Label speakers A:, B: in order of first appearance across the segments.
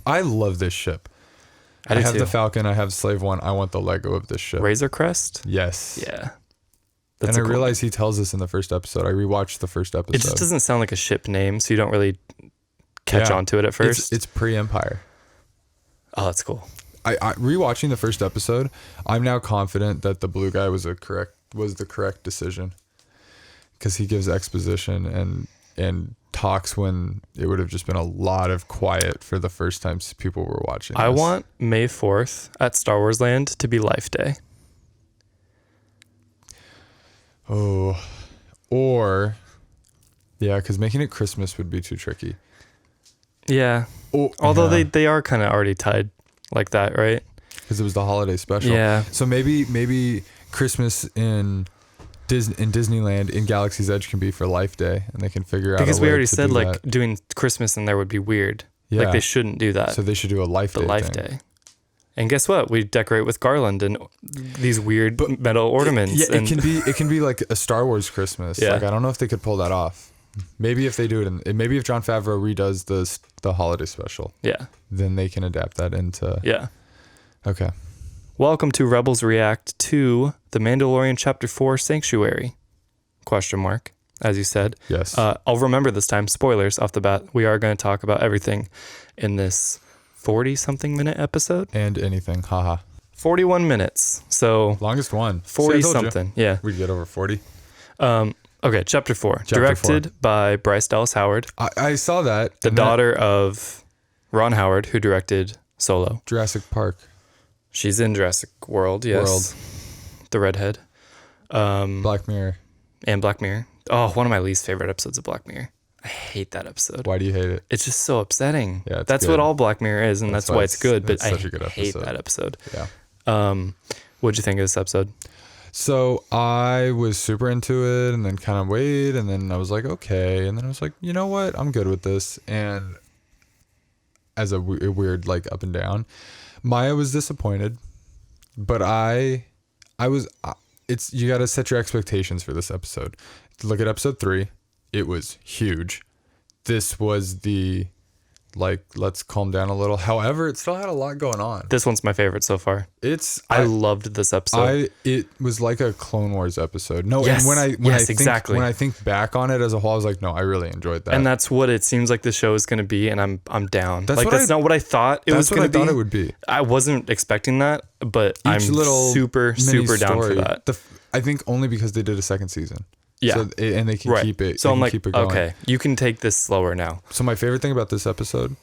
A: I love this ship. I have the Falcon. I have Slave One. I want the Lego of this ship.
B: Razor Crest?
A: Yes.
B: Yeah.
A: And I realized he tells us in the first episode. I rewatched the first episode.
B: It just doesn't sound like a ship name, so you don't really catch on to it at first.
A: It's pre-Empire.
B: Oh, that's cool.
A: I rewatching the first episode, I'm now confident that the blue guy was the correct decision, because he gives exposition and talks when it would have just been a lot of quiet for the first time people were watching.
B: I want May 4th at Star Wars Land to be Life Day.
A: Oh, or yeah, because making it Christmas would be too tricky.
B: Yeah. Although they are kind of already tied like that, right?
A: Because it was the holiday special.
B: Yeah.
A: So maybe Christmas in Disneyland in Galaxy's Edge can be for Life Day, and they can figure out.
B: Because we already said
A: like
B: doing Christmas in there would be weird.
A: Yeah.
B: Like they shouldn't do that.
A: So they should do a Life Day.
B: And guess what? We decorate with garland and these weird metal ornaments.
A: It can be like a Star Wars Christmas.
B: Yeah.
A: Like I don't know if they could pull that off. Maybe if they do it, maybe if Jon Favreau redoes the holiday special.
B: Yeah.
A: Then they can adapt that into.
B: Yeah.
A: Okay.
B: Welcome to Rebels React to The Mandalorian Chapter 4 Sanctuary? ? As you said.
A: Yes.
B: I'll remember this time. Spoilers off the bat. We are going to talk about everything in this 40-something minute episode.
A: And anything. Haha.
B: 41 minutes. So
A: longest one.
B: 40-something. Yeah.
A: We'd get over 40.
B: Okay, Chapter 4. Directed by Bryce Dallas Howard.
A: I saw that.
B: The daughter of Ron Howard, who directed Solo.
A: Jurassic Park.
B: She's in Jurassic World, yes. The redhead.
A: Black Mirror.
B: And Black Mirror. Oh, one of my least favorite episodes of Black Mirror. I hate that episode.
A: Why do you hate it?
B: It's just so upsetting.
A: Yeah,
B: that's
A: good.
B: what all Black Mirror is, and that's why it's good. But I hate that episode.
A: Yeah.
B: What'd you think of this episode?
A: So I was super into it, and then kind of waited, and then I was like, okay, and then I was like, you know what? I'm good with this. And as a weird like up and down, Maya was disappointed, but I was. You got to set your expectations for this episode. Look at episode 3. It was huge. This was the, let's calm down a little. However, it still had a lot going on.
B: This one's my favorite so far. I loved this episode.
A: It was like a Clone Wars episode. No,
B: yes,
A: and when I think back on it as a whole, I was like, no, I really enjoyed that.
B: And that's what it seems like the show is going to be, and I'm down. That's not what I thought it was going to be.
A: That's what I thought it would be.
B: I wasn't expecting that, but I'm super down for that.
A: I think only because they did a second season.
B: Yeah.
A: So, and they can keep it.
B: So I'm like,
A: keep it going.
B: okay, you can take this slower now.
A: So my favorite thing about this episode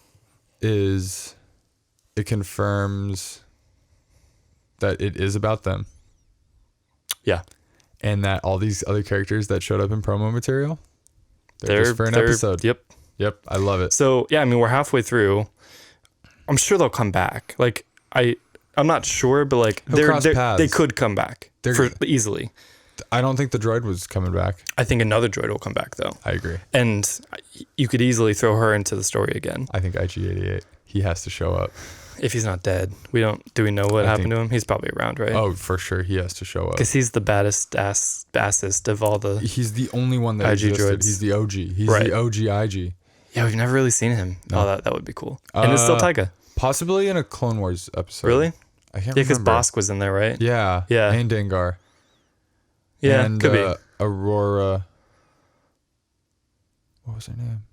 A: is it confirms that it is about them.
B: Yeah.
A: And that all these other characters that showed up in promo material, they're just for an episode.
B: Yep.
A: I love it.
B: So yeah, I mean, we're halfway through. I'm sure they'll come back. Like I'm not sure, but like they could come back easily.
A: I don't think the droid was coming back.
B: I think another droid will come back though.
A: I agree.
B: And you could easily throw her into the story again.
A: I think IG-88, he has to show up.
B: If he's not dead. Do we know what happened to him? He's probably around, right?
A: Oh, for sure. He has to show up.
B: Because he's the bassest of all the
A: He's the only one that
B: IG
A: existed.
B: droids.
A: He's the OG. He's the OG IG.
B: Yeah, we've never really seen him. No. Oh, that would be cool. And it's still Tyga.
A: Possibly in a Clone Wars episode.
B: Really?
A: I can't remember.
B: Yeah, because Bosk was in there, right?
A: Yeah. And Dengar.
B: Yeah,
A: and
B: could be.
A: Aurora. What was her name?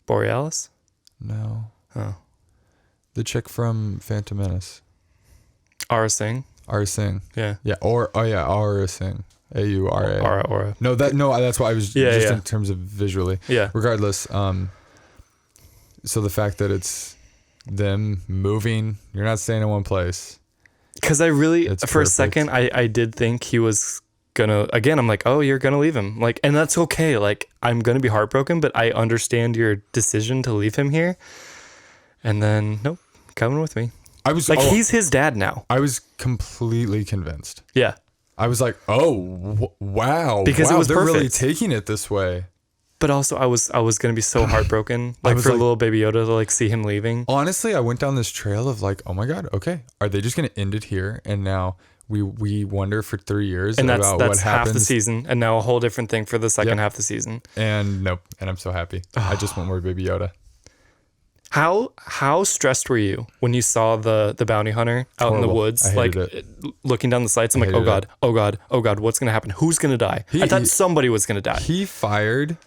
B: Borealis?
A: No.
B: Oh.
A: The chick from Phantom Menace.
B: Aura Singh.
A: Yeah. Yeah. Aura Singh. AURA.
B: Aura.
A: No, that's why I was just in terms of visually.
B: Yeah.
A: Regardless, so the fact that it's them moving, you're not staying in one place.
B: Because I really, for a second, I did think he was gonna, again, I'm like, oh, you're gonna leave him. Like, and that's okay. Like, I'm gonna be heartbroken, but I understand your decision to leave him here. And then, nope, coming with me. He's his dad now.
A: I was completely convinced.
B: Yeah.
A: I was like, oh, wow.
B: Because it was
A: they're
B: perfect.
A: really taking it this way.
B: But also, I was going to be so heartbroken, for little baby Yoda to see him leaving.
A: Honestly, I went down this trail of oh my God, okay, are they just going to end it here? And now we wonder for 3 years
B: and
A: about what happens.
B: Half the season, and now a whole different thing for the second half of the season.
A: And nope, and I'm so happy. I just want more baby Yoda.
B: How stressed were you when you saw the bounty hunter out in the woods, like looking down the sights? I'm like, oh god, what's gonna happen? Who's gonna die? I thought somebody was gonna die.
A: He fired,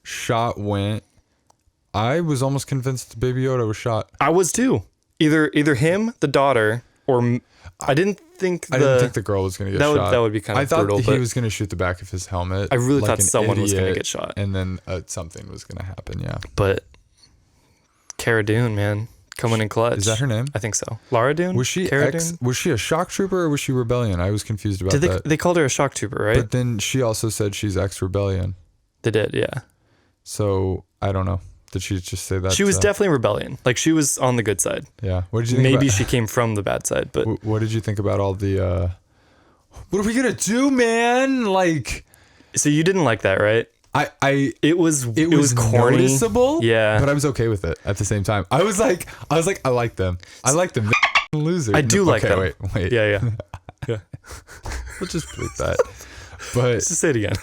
A: shot went. I was almost convinced the Baby Yoda was shot.
B: I was too. Either him, the daughter, or I didn't think
A: the girl was gonna get shot.
B: That would be kind of brutal.
A: I thought he was gonna shoot the back of his helmet.
B: I really thought someone was gonna get shot,
A: and then something was gonna happen. Yeah,
B: but Cara Dune, man, coming in clutch.
A: Is that her name?
B: I think so. Lara Dune.
A: Was she Was she a shock trooper or was she rebellion? I was confused about that.
B: They called her a shock trooper, right?
A: But then she also said she's ex-rebellion.
B: They did, yeah.
A: So I don't know. Did she just say that?
B: She was definitely rebellion. Like she was on the good side.
A: Yeah. What did you think?
B: Maybe she came from the bad side, but
A: what did you think about all the? What are we gonna do, man? Like,
B: so you didn't like that, right? It was corny.
A: Noticeable,
B: yeah,
A: but I was okay with it at the same time. I was like, I like them. I like them. Losers.
B: I do like them.
A: Wait.
B: Yeah.
A: We'll just bleep that. But
B: let's just say it again.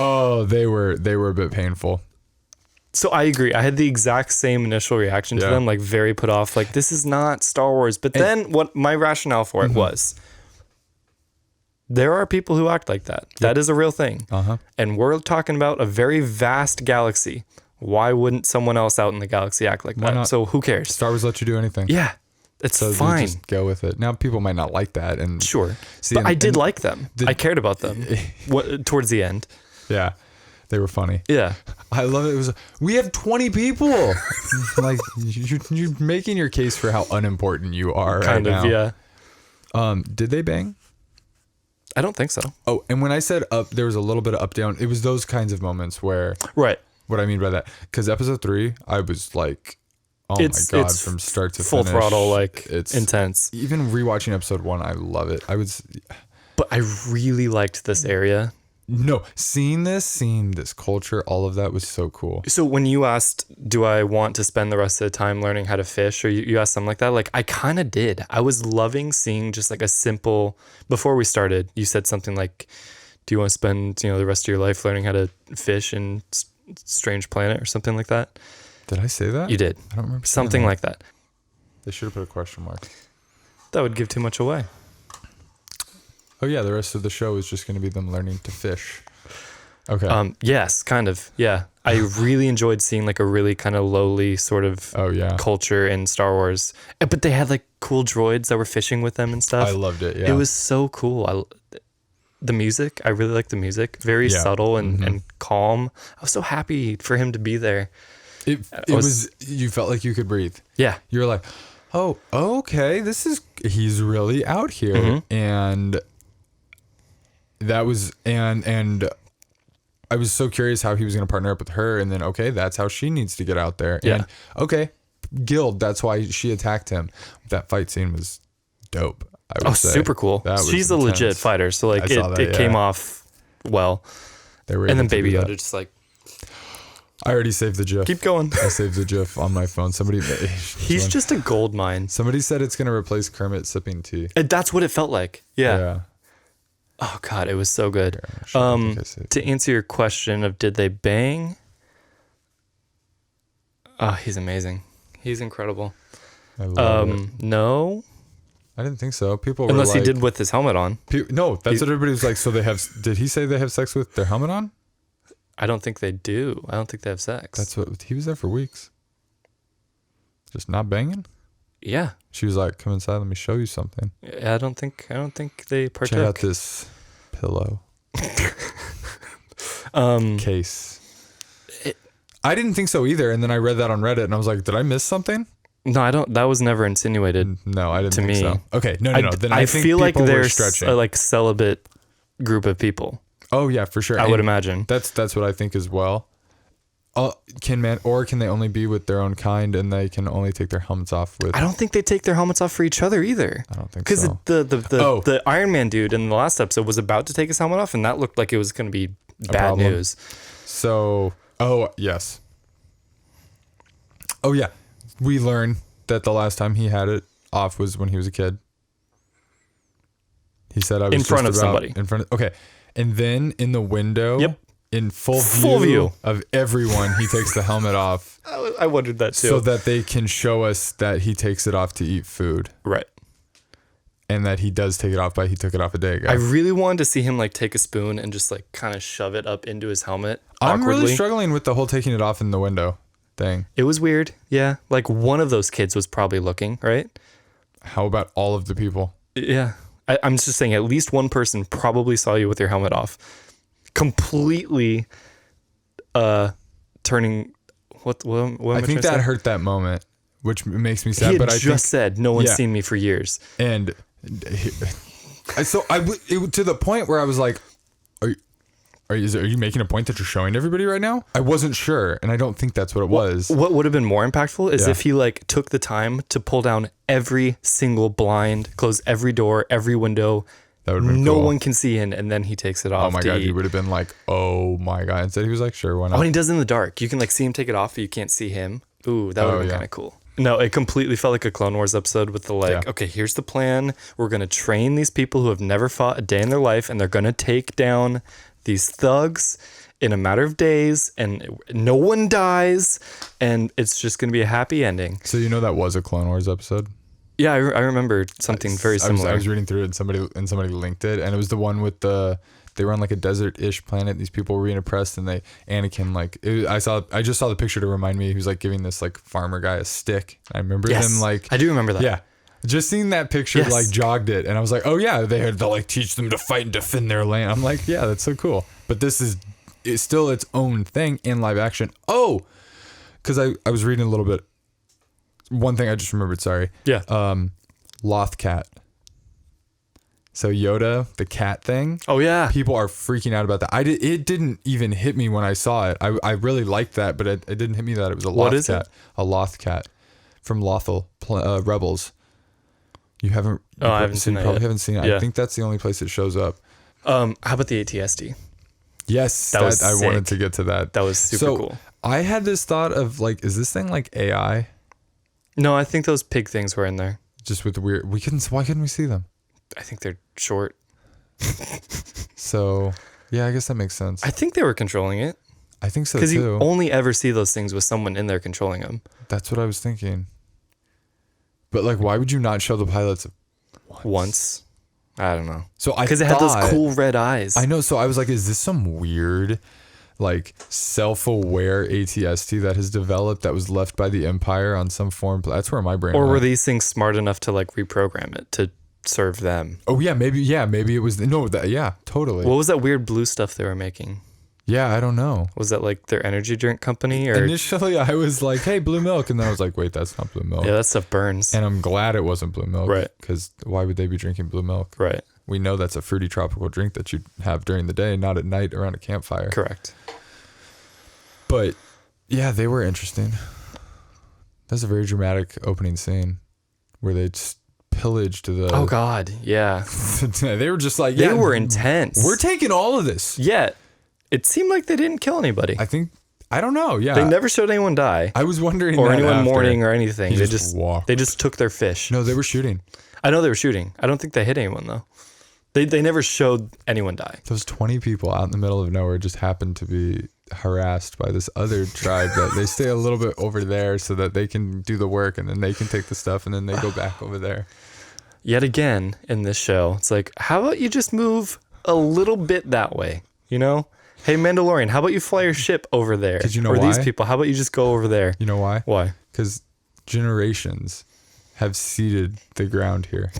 A: Oh, they were a bit painful.
B: So I agree. I had the exact same initial reaction to them, like very put off, like this is not Star Wars. But then what my rationale for it was, there are people who act like that. Yep. That is a real thing. And we're talking about a very vast galaxy. Why wouldn't someone else out in the galaxy act like that? So who cares?
A: Star Wars lets you do anything.
B: Yeah. It's fine.
A: Just go with it. Now people might not like that, and
B: sure. But I did like them. I cared about them towards the end.
A: Yeah. They were funny.
B: Yeah.
A: I love it. We have 20 people. Like you're making your case for how unimportant you are right now.
B: Kind of, yeah.
A: Did they bang?
B: I don't think so.
A: Oh, and when I said up, there was a little bit of up down. It was those kinds of moments where.
B: Right.
A: What I mean by that, because episode 3, I was like, oh my god, from start to
B: full
A: finish,
B: throttle, like it's intense.
A: Even rewatching episode 1, I love it.
B: But I really liked this area.
A: No, seeing this culture, all of that was so cool.
B: So when you asked, do I want to spend the rest of the time learning how to fish, or you asked something like that, like I kind of did. I was loving seeing just like a simple, before we started, you said something like, do you want to spend, the rest of your life learning how to fish in strange planet or something like that?
A: Did I say that?
B: You did.
A: I don't remember
B: something like that.
A: They should have put a question mark.
B: That would give too much away.
A: Oh yeah, the rest of the show is just going to be them learning to fish. Okay.
B: Yes, kind of. Yeah. I really enjoyed seeing like a really kind of lowly sort of culture in Star Wars. But they had like cool droids that were fishing with them and stuff.
A: I loved it. Yeah.
B: It was so cool. The music, I really liked the music. Very subtle and calm. I was so happy for him to be there.
A: It was, you felt like you could breathe.
B: Yeah.
A: You were like, oh, okay, he's really out here. And that was, and I was so curious how he was going to partner up with her. And then, okay, that's how she needs to get out there.
B: Yeah.
A: And okay, Guild, that's why she attacked him. That fight scene was dope. I would say.
B: Super cool. She's a legit fighter. So like it came off well. And then Baby Yoda just like,
A: I already saved the GIF.
B: Keep going.
A: I saved the GIF on my phone.
B: He's just a gold mine.
A: Somebody said it's going to replace Kermit sipping tea.
B: That's what it felt like. Yeah. Oh God, it was so good. To answer your question of did they bang? Oh, he's amazing. He's incredible.
A: I love it.
B: No.
A: I didn't think so. People were
B: unless he did with his helmet on.
A: No, that's what everybody was like. So did he say they have sex with their helmet on?
B: I don't think they do. I don't think they have sex.
A: That's what he was there for weeks. Just not banging?
B: Yeah.
A: She was like, "Come inside, let me show you something."
B: I don't think they partook.
A: Check out this pillow. Case. I didn't think so either, and then I read that on Reddit and I was like, "Did I miss something?"
B: No, I don't. That was never insinuated.
A: No, I didn't think
B: me.
A: so. Okay, no. Then I think
B: feel like there's
A: stretching.
B: a like celibate group of people.
A: Oh yeah, for sure.
B: I would imagine.
A: That's what I think as well. Can they only be with their own kind and they can only take their helmets off with?
B: I don't think they take their helmets off for each other either.
A: I don't think so.
B: Because the Iron Man dude in the last episode was about to take his helmet off, and that looked like it was going to be bad news.
A: So, yes. Oh yeah, we learned that the last time he had it off was when he was a kid. He said I was
B: in front of somebody.
A: Okay. And then in the window, in full view of everyone, he takes the helmet off.
B: I wondered that too.
A: So that they can show us that he takes it off to eat food.
B: Right.
A: And that he does take it off, but he took it off a day ago.
B: I really wanted to see him like take a spoon and just like kind of shove it up into his helmet awkwardly.
A: I'm really struggling with the whole taking it off in the window thing.
B: It was weird. Yeah. Like one of those kids was probably looking, right?
A: How about all of the people?
B: Yeah. I'm just saying at least one person probably saw you with your helmet off. Completely turning... What
A: I think that hurt that moment, which makes me sad.
B: He had
A: but I
B: just said, no one's seen me for years.
A: And so to the point where I was like, are you making a point that you're showing everybody right now? I wasn't sure, and I don't think that's what it was.
B: What would have been more impactful is if he like took the time to pull down every single blind, close every door, every window. That would have been cool. One can see in, and then he takes it off.
A: Oh my God, you would have been like, oh my God. Instead he was like, sure, why not?
B: Oh, and he does it in the dark. You can like see him take it off, but you can't see him. Ooh, that would have been kind of cool. No, it completely felt like a Clone Wars episode with the okay, here's the plan. We're going to train these people who have never fought a day in their life, and they're going to take down these thugs in a matter of days, and no one dies, and it's just going to be a happy ending.
A: So that was a Clone Wars episode?
B: Yeah, I remember something very similar.
A: I was reading through it, and somebody linked it, and it was the one with they were on like a desert-ish planet. These people were being oppressed, and Anakin I just saw the picture to remind me he was like giving this like farmer guy a stick. I remember him like
B: I do remember that.
A: Yeah, just seeing that picture like jogged it, and I was like, oh yeah, they had to like teach them to fight and defend their land. I'm like, yeah, that's so cool. But it's still its own thing in live action. Oh, because I was reading a little bit. One thing I just remembered. Sorry.
B: Yeah.
A: Loth cat. So Yoda, the cat thing.
B: Oh yeah.
A: People are freaking out about that. It didn't even hit me when I saw it. I really liked that, but it didn't hit me that it was a Loth cat. A Loth cat from Lothal Rebels. You haven't?
B: I haven't seen it.
A: Probably haven't seen it.
B: Yeah.
A: I think that's the only place it shows up.
B: How about the ATSD?
A: Yes, that was sick. I wanted to get to that.
B: That was super cool.
A: I had this thought of like, is this thing like AI?
B: No, I think those pig things were in there.
A: Just with the weird. Why couldn't we see them?
B: I think they're short.
A: So, yeah, I guess that makes sense.
B: I think they were controlling it.
A: I think so too.
B: Because you only ever see those things with someone in there controlling them.
A: That's what I was thinking. But like, why would you not show the pilots
B: once? I don't know.
A: So
B: because it had those cool red eyes.
A: I know. So I was like, is this some weird, like self-aware ATST that has developed that was left by the Empire on some form? That's where my brain.
B: Or were these things smart enough to like reprogram it to serve them?
A: Oh yeah, maybe it was. Yeah, totally.
B: What was that weird blue stuff they were making?
A: Yeah, I don't know.
B: Was that like their energy drink company? Or
A: initially I was like, hey, blue milk, and then I was like, wait, that's not blue milk.
B: Yeah, that stuff burns.
A: And I'm glad it wasn't blue milk,
B: right?
A: Because why would they be drinking blue milk?
B: Right.
A: We know that's a fruity tropical drink that you have during the day, not at night around a campfire.
B: Correct.
A: But yeah, they were interesting. That's a very dramatic opening scene where they just pillaged the.
B: Oh God, yeah.
A: They were just like,
B: they were intense.
A: We're taking all of this.
B: Yeah, it seemed like they didn't kill anybody.
A: I don't know. Yeah,
B: they never showed anyone die.
A: I was wondering,
B: or anyone mourning or anything.
A: They just walked.
B: They just took their fish.
A: No, they were shooting.
B: I know they were shooting. I don't think they hit anyone though. They never showed anyone die.
A: Those 20 people out in the middle of nowhere just happened to be harassed by this other tribe that they stay a little bit over there so that they can do the work, and then they can take the stuff, and then they go back over there.
B: Yet again in this show, it's like, how about you just move a little bit that way? You know? Hey, Mandalorian, how about you fly your ship over there?
A: Because you know
B: or
A: why?
B: These people, how about you just go over there?
A: You know why?
B: Why?
A: Because generations have seeded the ground here.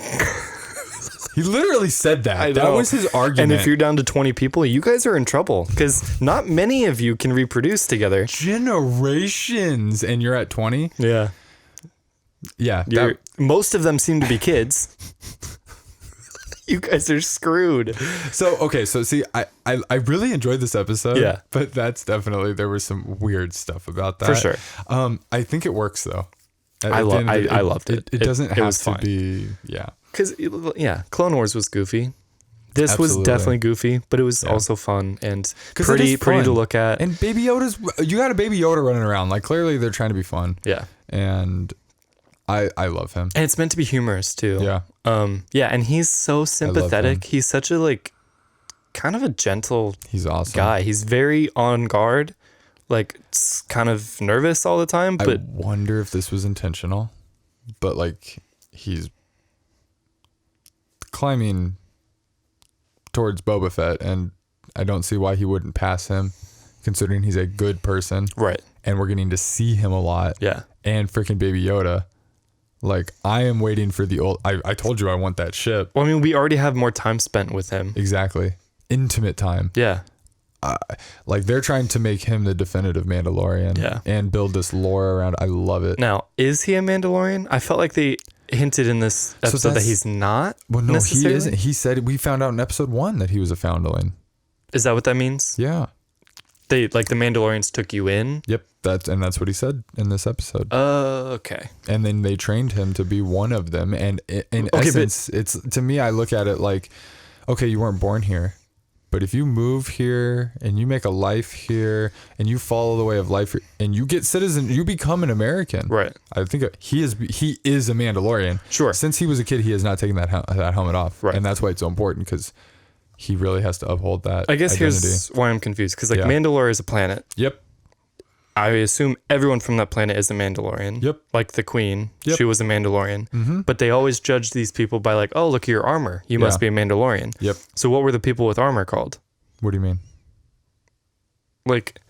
A: He literally said that. That was his argument.
B: And if you're down to 20 people, you guys are in trouble because not many of you can reproduce together.
A: Generations. And you're at 20?
B: Yeah.
A: Yeah.
B: Most of them seem to be kids. You guys are screwed.
A: So see, I really enjoyed this episode.
B: Yeah.
A: But that's definitely, there was some weird stuff about that.
B: For sure.
A: I think it works though.
B: I loved it.
A: It doesn't have to be, yeah.
B: Because, yeah, Clone Wars was goofy. This was definitely goofy, but it was also fun and pretty to look at.
A: And Baby Yoda's, you got a Baby Yoda running around. Like, clearly they're trying to be fun.
B: Yeah.
A: And I love him.
B: And it's meant to be humorous, too.
A: Yeah.
B: Yeah, and he's so sympathetic. He's such a, like, kind of a gentle
A: He's awesome
B: guy. He's very on guard, like kind of nervous all the time. But
A: I wonder if this was intentional, but like he's climbing towards Boba Fett, and I don't see why he wouldn't pass him, considering he's a good person.
B: Right.
A: And we're getting to see him a lot.
B: Yeah.
A: And freaking Baby Yoda. Like, I am waiting for the old... I told you I want that ship.
B: Well, I mean, we already have more time spent with him.
A: Exactly. Intimate time.
B: Yeah.
A: Like, they're trying to make him the definitive Mandalorian.
B: Yeah.
A: And build this lore around. I love it.
B: Now, is he a Mandalorian? I felt like they hinted in this episode that he's not.
A: Well, no, he isn't. He said... We found out in episode 1 that he was a foundling.
B: Is that what that means?
A: Yeah.
B: They, like, the Mandalorians took you in?
A: Yep. That's what he said in this episode.
B: Okay.
A: And then they trained him to be one of them. And in essence, it's, to me, I look at it like, okay, you weren't born here, but if you move here and you make a life here and you follow the way of life and you get citizen, you become an American.
B: Right.
A: I think he is a Mandalorian.
B: Sure.
A: Since he was a kid, he has not taken that helmet off.
B: Right.
A: And that's why it's so important, because he really has to uphold that
B: I guess
A: identity.
B: here's why I'm confused, because like Mandalore is a planet.
A: Yep.
B: I assume everyone from that planet is a Mandalorian.
A: Yep.
B: Like the queen,
A: Yep.
B: she was a Mandalorian.
A: Mm-hmm.
B: But they always judge these people by like, oh, look at your armor. You must be a Mandalorian.
A: Yep.
B: So what were the people with armor called?
A: What do you mean?
B: Like,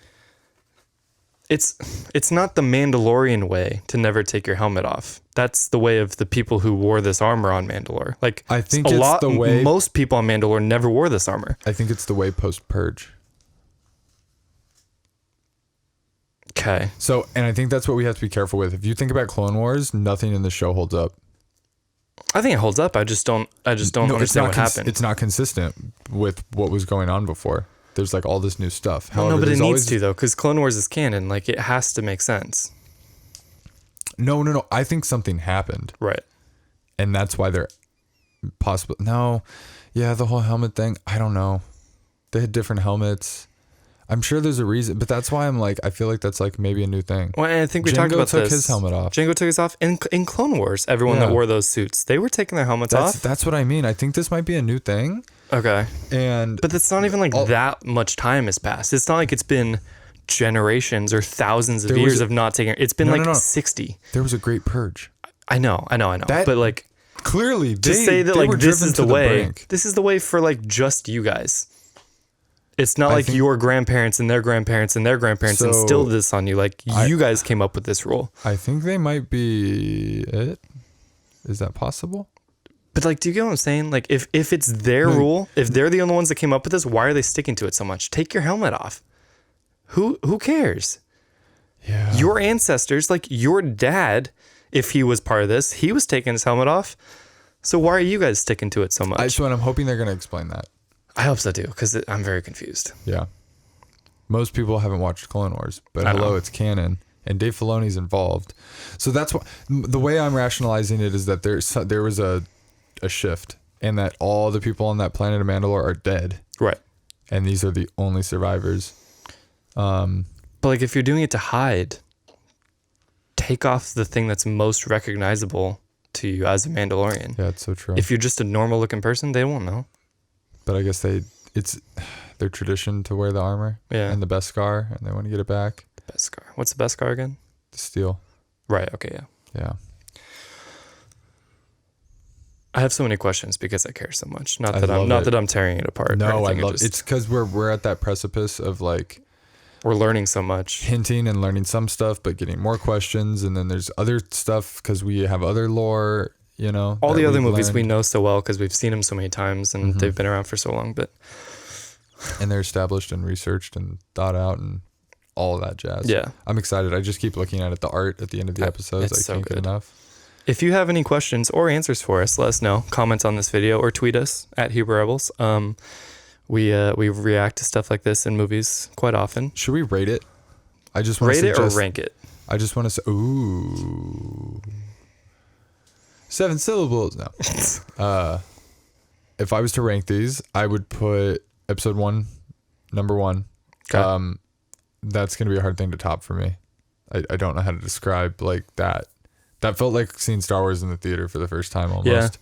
B: it's not the Mandalorian way to never take your helmet off. That's the way of the people who wore this armor on Mandalore. Like,
A: I think it's the way
B: most people on Mandalore never wore this armor.
A: I think it's the way post-Purge.
B: Okay.
A: So, and I think that's what we have to be careful with. If you think about Clone Wars, nothing in the show holds up.
B: I think it holds up. I just don't understand what happened.
A: It's not consistent with what was going on before. There's like all this new stuff.
B: Well, no, but it needs to though, because Clone Wars is canon. Like, it has to make sense.
A: No. I think something happened.
B: Right.
A: And that's why they're possible. No. Yeah, the whole helmet thing. I don't know. They had different helmets. I'm sure there's a reason, but that's why I'm like, I feel like that's like maybe a new thing.
B: Well, and I think we talked about
A: took
B: this.
A: his helmet off.
B: Jango took his off. In Clone Wars, everyone that wore those suits, they were taking their helmets off.
A: That's what I mean. I think this might be a new thing.
B: Okay.
A: But
B: it's not even like that much time has passed. It's not like it's been generations or thousands of years of not taking. It's been 60.
A: There was a great purge.
B: I know. But like,
A: clearly,
B: to say that like this is the way. This is the way for like just you guys. It's not like your grandparents and their grandparents and their grandparents instilled this on you. Like, you guys came up with this rule.
A: I think they might be it. Is that possible?
B: But like, do you get what I'm saying? Like, if it's their rule, if they're the only ones that came up with this, why are they sticking to it so much? Take your helmet off. Who cares?
A: Yeah.
B: Your ancestors, like your dad, if he was part of this, he was taking his helmet off. So why are you guys sticking to it so much?
A: I'm hoping they're going to explain that.
B: I hope so too, because I'm very confused.
A: Yeah. Most people haven't watched Clone Wars, but it's canon, and Dave Filoni's involved. So that's why the way I'm rationalizing it is that there was a shift, and that all the people on that planet of Mandalore are dead.
B: Right.
A: And these are the only survivors.
B: But like, if you're doing it to hide, take off the thing that's most recognizable to you as a Mandalorian.
A: Yeah, it's so true.
B: If you're just a normal looking person, they won't know.
A: But I guess it's their tradition to wear the armor and the Beskar, and they want to get it back.
B: The Beskar. What's the Beskar again?
A: The steel.
B: Right. Okay. Yeah.
A: Yeah.
B: I have so many questions because I care so much. Not that I'm tearing it apart.
A: No, I love it. It's because we're at that precipice of like,
B: we're learning so much,
A: hinting and learning some stuff, but getting more questions, and then there's other stuff because we have other lore. You know,
B: all the other movies we know so well because we've seen them so many times and they've been around for so long.
A: And they're established and researched and thought out and all of that jazz.
B: Yeah,
A: I'm excited. I just keep looking at the art at the end of the episodes. I can't get enough.
B: If you have any questions or answers for us, let us know. Comment on this video or tweet us at Hebrew Rebels. We react to stuff like this in movies quite often.
A: Should we rate it? I just want to
B: rate it or rank it.
A: I just want to say, ooh. 7 syllables. No. If I was to rank these, I would put episode 1, number 1. Okay. That's going to be a hard thing to top for me. I don't know how to describe like that. That felt like seeing Star Wars in the theater for the first time almost.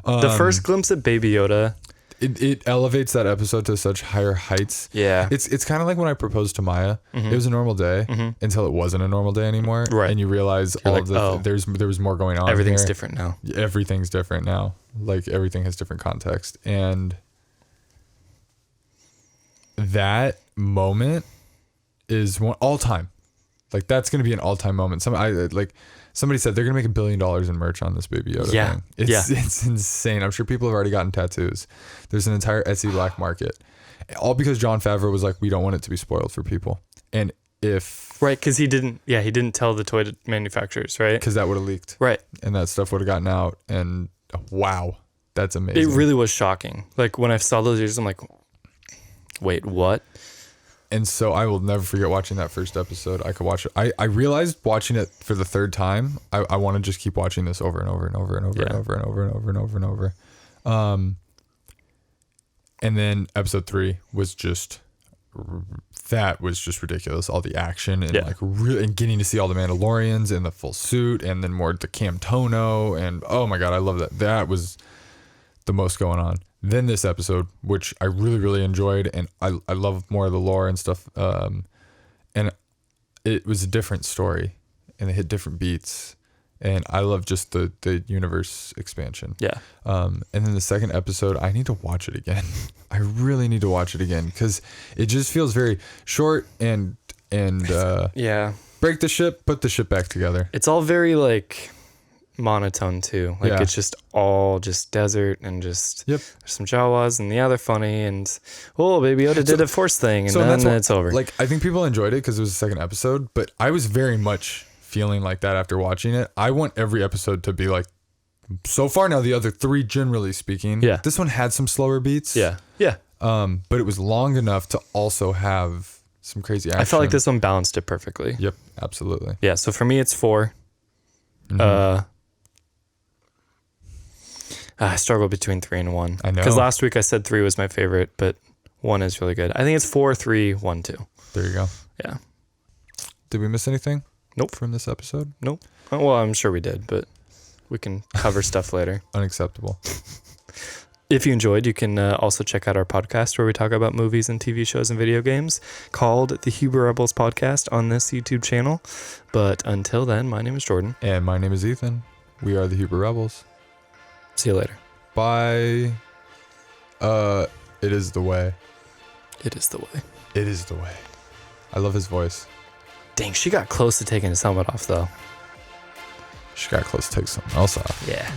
B: Yeah. The first glimpse of Baby Yoda
A: it elevates that episode to such higher heights.
B: Yeah.
A: It's kind of like when I proposed to Maya. It was a normal day until it wasn't a normal day anymore.
B: Right.
A: And you realize there was more going on.
B: Everything's different now.
A: Everything's different now. Like everything has different context. And that moment is one all time. Like that's going to be an all time moment. Somebody said they're going to make $1 billion in merch on this Baby Yoda thing. It's insane. I'm sure people have already gotten tattoos. There's an entire Etsy black market. All because Jon Favreau was like, we don't want it to be spoiled for people. And
B: right, because he didn't tell the toy manufacturers, right?
A: Because that would have leaked.
B: Right.
A: And that stuff would have gotten out. And wow, that's amazing.
B: It really was shocking. Like when I saw those videos, I'm like, wait, what?
A: And so I will never forget watching that first episode. I could watch it. I realized watching it for the third time, I want to just keep watching this over and over and over and over and over and over and over and over and over. And then episode 3 was just ridiculous. All the action and and getting to see all the Mandalorians in the full suit, and then more the Cam Tono, and oh my god, I love that. That was the most going on. Then this episode, which I really, really enjoyed, and I love more of the lore and stuff. And it was a different story, and it hit different beats, and I love just the universe expansion.
B: Yeah.
A: And then the second episode, I need to watch it again. I really need to watch it again because it just feels very short and break the ship, put the ship back together.
B: It's all very like monotone too, like it's just all just desert and just there's some Jawas and they're funny and Baby Yoda did a force thing and then it's over.
A: Like I think people enjoyed it because it was the second episode, but I was very much feeling like that after watching it. I want every episode to be like so far now the other 3 generally speaking.
B: Yeah,
A: this one had some slower beats. But it was long enough to also have some crazy action.
B: I felt like this one balanced it perfectly.
A: Yep, absolutely.
B: Yeah, so for me it's 4. I struggle between 3 and 1.
A: I know.
B: Because last week I said 3 was my favorite, but 1 is really good. I think it's 4, 3, 1, 2.
A: There you go.
B: Yeah.
A: Did we miss anything?
B: Nope.
A: From this episode?
B: Nope. Oh, well, I'm sure we did, but we can cover stuff later.
A: Unacceptable.
B: If you enjoyed, you can also check out our podcast where we talk about movies and TV shows and video games called the Huber Rebels Podcast on this YouTube channel. But until then, my name is Jordan.
A: And my name is Ethan. We are the Huber Rebels.
B: See you later.
A: Bye. It is the way.
B: It is the way.
A: It is the way. I love his voice.
B: Dang, she got close to taking his helmet off, though.
A: She got close to take something else off.
B: Yeah.